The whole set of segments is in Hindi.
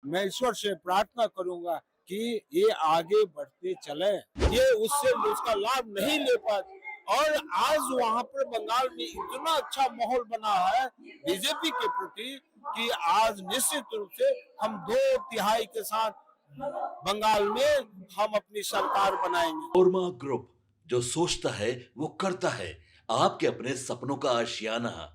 मैं ईश्वर से प्रार्थना करूंगा कि ये आगे बढ़ते चले। ये उससे उसका लाभ नहीं ले पाते और आज वहां पर बंगाल में इतना अच्छा माहौल बना है बीजेपी के प्रति कि आज निश्चित रूप से हम 2/3 के साथ बंगाल में हम अपनी सरकार बनाएंगे। ओरमा ग्रुप, जो सोचता है वो करता है। आपके अपने सपनों का आशियाना।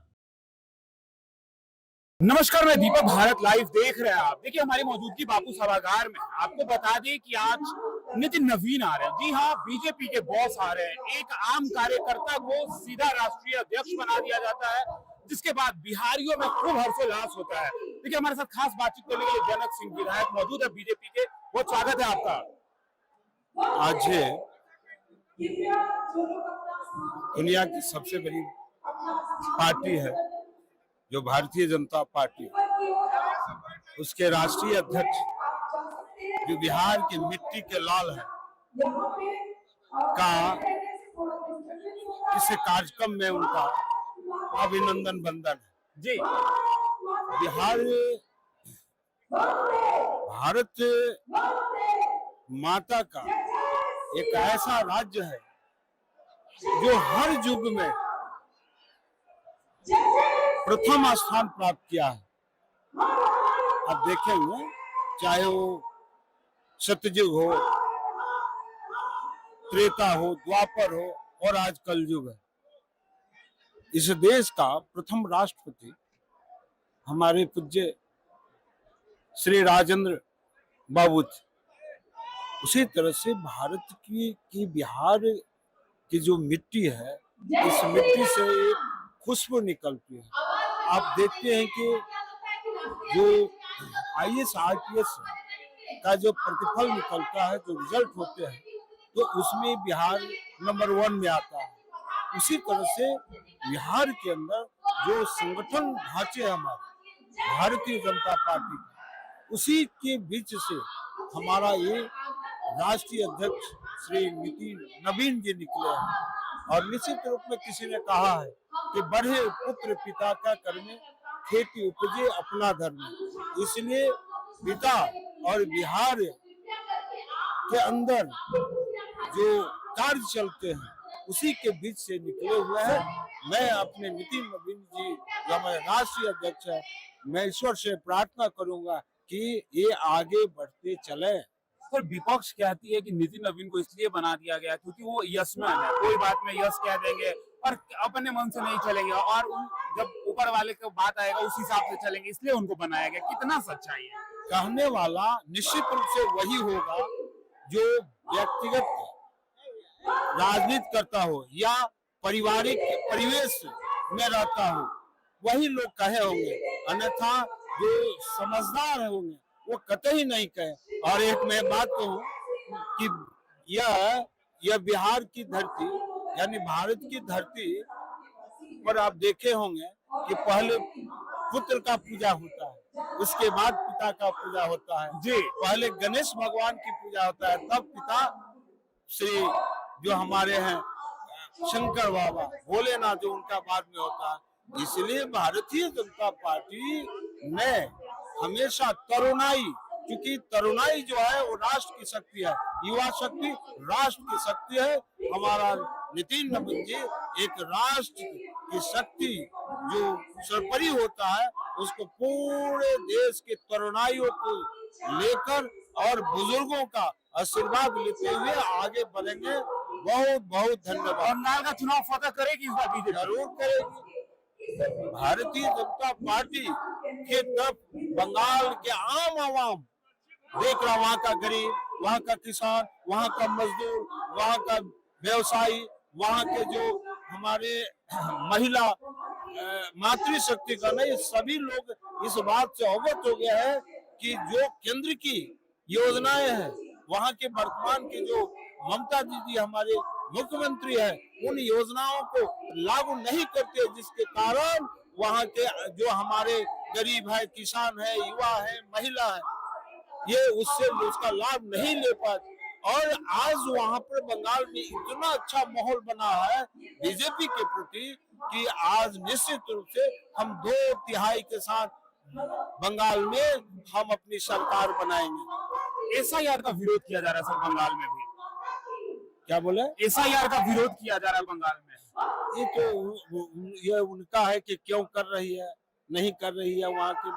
नमस्कार, मैं दीपक, भारत लाइव देख रहे हैं आप। देखिए, हमारी मौजूदगी बापू सभागार में। आपको बता दें कि आज नितिन नवीन आ रहे हैं। जी हाँ, बीजेपी के बॉस आ रहे हैं। एक आम कार्यकर्ता को सीधा राष्ट्रीय अध्यक्ष बना दिया जाता है, जिसके बाद बिहारियों में खूब हर्षोल्लास होता है। देखिए, हमारे साथ खास बातचीत करने के लिए जनक सिंह विधायक मौजूद है बीजेपी के। बहुत स्वागत है आपका। आज दुनिया की सबसे बड़ी पार्टी है जो भारतीय जनता पार्टी, उसके राष्ट्रीय अध्यक्ष जो बिहार की मिट्टी के लाल है का इस कार्यक्रम में उनका अभिनंदन बंदन है। जी, बिहार भारत माता का एक ऐसा राज्य है जो हर युग में प्रथम स्थान प्राप्त किया है। आप देखेंगे, चाहे वो सतयुग हो, त्रेता हो, द्वापर हो और आज कलयुग है। इस देश का प्रथम राष्ट्रपति हमारे पूज्य श्री राजेंद्र बाबू थे। उसी तरह से भारत की बिहार की जो मिट्टी है, इस मिट्टी से एक खुशबू निकलती है। आप देखते हैं कि जो IAS IPS का जो प्रतिफल निकलता है, जो रिजल्ट होते हैं, तो उसमें बिहार नंबर 1 में आता है। उसी तरह से बिहार के अंदर जो संगठन ढांचे हमारे भारतीय जनता पार्टी, उसी के बीच से हमारा ये राष्ट्रीय अध्यक्ष श्री नितिन नवीन जी निकले हैं। और निश्चित रूप में किसी ने कहा है कि बढ़े पुत्र पिता का कर्म, खेती उपजे अपना धर्म। इसलिए पिता और बिहार के अंदर जो कार्य चलते हैं, उसी के बीच से निकले हुए हैं। मैं अपने नितिन नवीन जी, जो हमारे राष्ट्रीय अध्यक्ष है, मैं ईश्वर से प्रार्थना करूंगा कि ये आगे बढ़ते चले। तो विपक्ष कहती है कि नितिन नवीन को इसलिए बना दिया गया क्योंकि वो यशमैन है, कोई बात में यश कह देंगे और अपने मन से नहीं चलेंगे, और जब ऊपर वाले की बात आएगा उस हिसाब से चलेंगे, इसलिए उनको बनाया गया। कितना सच्चाई है? कहने वाला निश्चित रूप से वही होगा जो व्यक्तिगत राजनीति करता हो या पारिवारिक परिवेश में रहता हो, वही लोग कहे होंगे। अन्यथा जो समझदार होंगे वो कतई नहीं कहे। और एक मैं बात कहूँ कि यह बिहार की धरती, यानी भारत की धरती पर आप देखे होंगे कि पहले पुत्र का पूजा होता है, उसके बाद पिता का पूजा होता है। जी, पहले गणेश भगवान की पूजा होता है, तब पिता श्री जो हमारे हैं शंकर बाबा, भोलेनाथ, जो उनका बाद में होता है। इसलिए भारतीय जनता पार्टी ने हमेशा तरुणाई, क्योंकि तरुणाई जो है वो राष्ट्र की शक्ति है, युवा शक्ति राष्ट्र की शक्ति है। हमारा नितिन नवीन जी एक राष्ट्र की शक्ति जो सर्वोपरि होता है, उसको पूरे देश के तरुणाइयों को लेकर और बुजुर्गों का आशीर्वाद लेते हुए आगे बढ़ेंगे। बहुत बहुत धन्यवाद। बंगाल का चुनाव फतह करेगी इस बार बीजेपी? जरूर करेगी। भारतीय जनता पार्टी के तरफ बंगाल के आम आवाम देख रहा, वहाँ का गरीब, वहाँ का किसान, वहाँ का मजदूर, वहाँ का व्यवसायी, वहाँ के जो हमारे महिला मातृशक्ति का नहीं, सभी लोग इस बात से अवगत हो गया है कि जो केंद्र की योजनाएं हैं, वहाँ के वर्तमान के जो ममता दीदी हमारे मुख्यमंत्री है, उन योजनाओं को लागू नहीं करते, जिसके कारण वहाँ के जो हमारे गरीब है, किसान है, युवा है, महिला है, ये उससे उसका लाभ नहीं ले पाते। और आज वहाँ पर बंगाल में इतना अच्छा माहौल बना है बीजेपी के प्रति कि आज निश्चित रूप से हम 2/3 के साथ बंगाल में हम अपनी सरकार बनाएंगे। एसआईआर का विरोध किया जा रहा है सर बंगाल में भी। क्या बोले? एसआईआर का विरोध किया जा रहा है बंगाल में। ये तो ये उनका है कि क्यों कर रही है, नहीं कर रही है। वहाँ की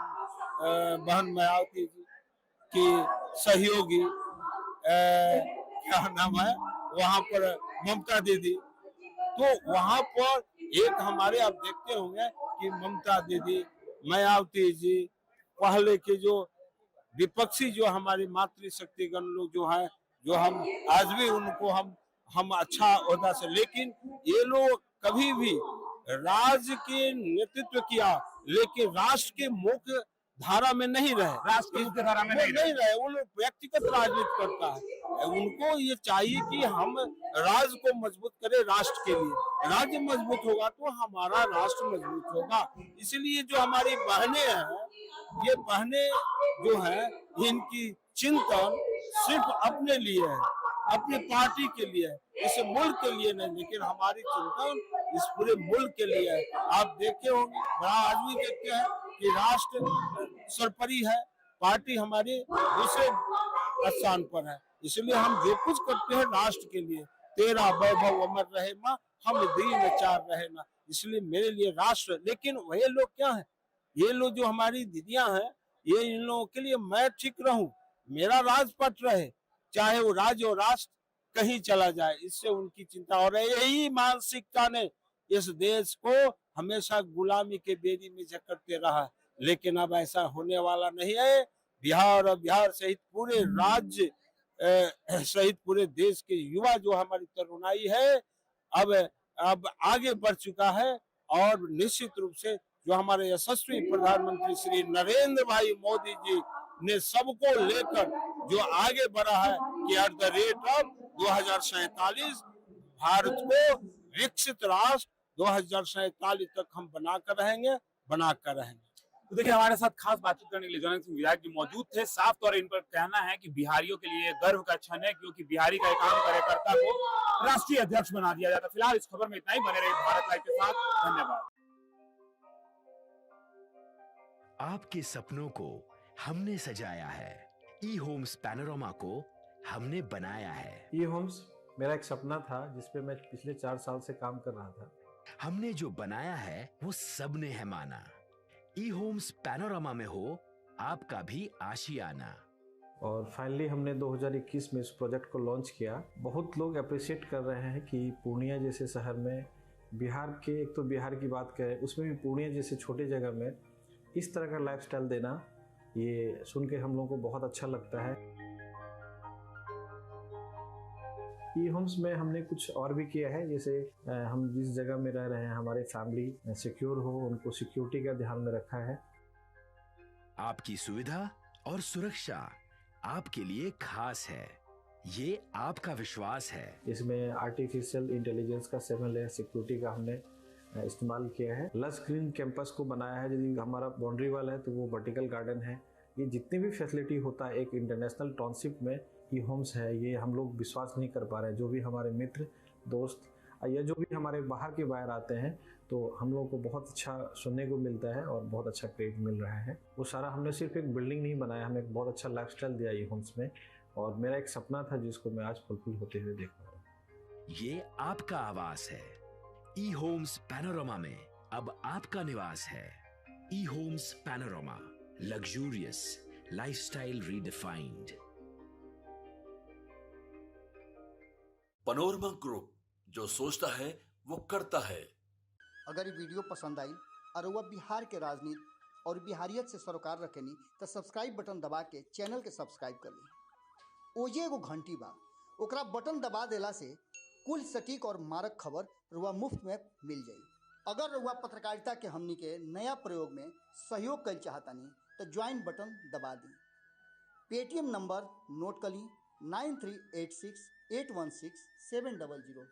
बहन मायावती जी की सहयोगी क्या नाम है, वहाँ पर ममता दीदी, तो वहाँ पर एक हमारे आप देखते होंगे कि ममता दीदी, मायावती जी, पहले के जो विपक्षी जो हमारी मातृशक्तिगण लोग जो हैं, जो हम आज भी उनको हम अच्छा ओहदा से, लेकिन ये लोग कभी भी राज्य के नेतृत्व किया लेकिन राष्ट्र के मुख्य धारा में नहीं रहे, राष्ट्र की मुख्य धारा में नहीं रहे। वो लोग व्यक्तिगत राजनीति करता है। उनको ये चाहिए कि हम राज्य को मजबूत करें, राष्ट्र के लिए। राज्य मजबूत होगा तो हमारा राष्ट्र मजबूत होगा। इसलिए जो हमारी बहनें हैं, ये बहनें जो है, इनकी चिंतन सिर्फ अपने लिए है, अपनी पार्टी के लिए है, इस मुल्क के लिए नहीं, लेकिन हमारी चिंतन इस पूरे मुल्क के लिए है। आप देखे होंगे, बड़ा आज भी देखते हैं कि राष्ट्र सरपरी है, पार्टी हमारे दूसरे स्थान पर है। इसलिए हम जो कुछ करते हैं राष्ट्र के लिए। तेरा वैभव अमर रहे माँ, हम दीन चार रहे ना। इसलिए मेरे लिए राष्ट्र, लेकिन वही लोग क्या है, ये लोग जो हमारी दीदियां हैं, ये इन लोगों के लिए मैं ठीक रहूं, मेरा राजपथ रहे, चाहे वो राज्य और राष्ट्र कहीं चला जाए, इससे उनकी चिंता हो रही है। यही मानसिकता ने इस देश को हमेशा गुलामी के बेड़ी में जकड़ते रहा, लेकिन अब ऐसा होने वाला नहीं है। बिहार और बिहार सहित पूरे राज्य सहित पूरे देश के युवा जो हमारी तरुणाई है, अब आगे बढ़ चुका है। और निश्चित रूप से जो हमारे यशस्वी प्रधानमंत्री श्री नरेंद्र भाई मोदी जी ने सबको लेकर जो आगे बढ़ा है कि at the rate of 2047 Bharat को विकसित राष्ट्र 2047 तक हम बनाकर रहेंगे। तो देखिए, हमारे साथ खास बातचीत करने के लिए जनक सिंह विधायक जी मौजूद थे। साफ तौर इन पर कहना है कि बिहारियों के लिए गर्व का क्षण है, क्योंकि बिहारी का एक आम कार्यकर्ता को राष्ट्रीय अध्यक्ष बना दिया जाता। फिलहाल इस खबर में इतना ही। बने रहे भारत लाइव के साथ। धन्यवाद। आपके सपनों को हमने सजाया है, ई होम्स पैनोरमा को हमने बनाया है। ई होम्स मेरा एक सपना था जिसपे मैं पिछले 4 साल से काम कर रहा था। हमने जो बनाया है वो सबने है माना। ई होम्स पैनोरमा में हो आपका भी आशियाना। और फाइनली हमने 2021 में इस प्रोजेक्ट को लॉन्च किया। बहुत लोग अप्रिशिएट कर रहे हैं कि पूर्णिया जैसे शहर में, बिहार के, एक तो बिहार की बात करें उसमें भी पूर्णिया जैसे छोटे जगह में इस तरह का लाइफस्टाइल देना, ये सुन के हम लोगों को बहुत अच्छा लगता है। ई होम्स में हमने कुछ और भी किया है, जैसे हम जिस जगह में रह रहे हैं हमारे फैमिली सिक्योर हो, उनको सिक्योरिटी का ध्यान में रखा है। आपकी सुविधा और सुरक्षा आपके लिए खास है, ये आपका विश्वास है। इसमें आर्टिफिशियल इंटेलिजेंस का 7 लेयर सिक्योरिटी का हमने इस्तेमाल किया है। लस ग्रीन कैंपस को बनाया है। यदि हमारा बाउंड्री वाल है तो वो वर्टिकल गार्डन है। ये जितनी भी फैसिलिटी होता है एक इंटरनेशनल टाउनशिप में, ई होम्स है, ये हम लोग विश्वास नहीं कर पा रहे हैं। जो भी हमारे मित्र दोस्त या जो भी हमारे बाहर के बाहर आते हैं, तो हम लोगों को बहुत अच्छा सुनने को मिलता है और बहुत अच्छा क्रेडिट मिल रहा है। वो सारा हमने सिर्फ एक बिल्डिंग नहीं बनाया, हमें एक बहुत अच्छा लाइफस्टाइल दिया ई होम्स में। और मेरा एक सपना था जिसको मैं आज फुलफिल होते हुए देख रहा हूँ। ये आपका आवास है। ई होम्स पैनोरमा में अब आपका निवास है। E Homes Panorama, luxurious lifestyle redefined. Panorama group, जो सोचता है वो करता है। अगर ये वीडियो पसंद आई और वह बिहार के राजनीति और बिहारियत से सरोकार रखेनी तो सब्सक्राइब बटन दबा के चैनल के सब्सक्राइब कर ली। ओजे एगो घंटी बा, ओकरा बटन दबा देला से कुल सटीक और मारक खबर रुआ मुफ्त में मिल जाई। अगर रुआ पत्रकारिता के हमनी के नया प्रयोग में सहयोग कर चाहतानी तो ज्वाइन बटन दबा दी। पेटीएम नंबर नोट कर ली 9386816700।